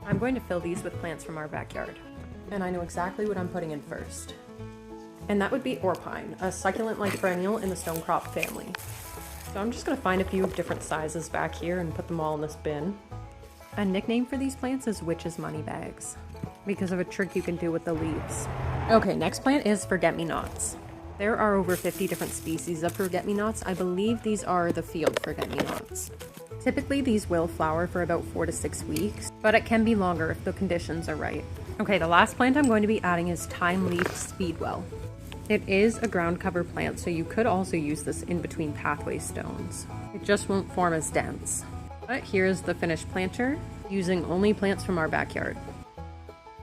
I'm going to fill these with plants from our backyard. And I know exactly what I'm putting in first. And that would be orpine, a succulent-like perennial in the stonecrop family. So I'm just going to find a few different sizes back here and put them all in this bin. A nickname for these plants is witch's money bags, because of a trick you can do with the leaves. Okay, next plant is forget-me-nots. There are over 50 different species of forget-me-nots. I believe these are the field forget-me-nots. Typically, these will flower for about 4 to 6 weeks, but it can be longer if the conditions are right. Okay, the last plant I'm going to be adding is time-leaf speedwell. It is a ground cover plant, so you could also use this in between pathway stones. It just won't form as dense. But here's the finished planter, using only plants from our backyard.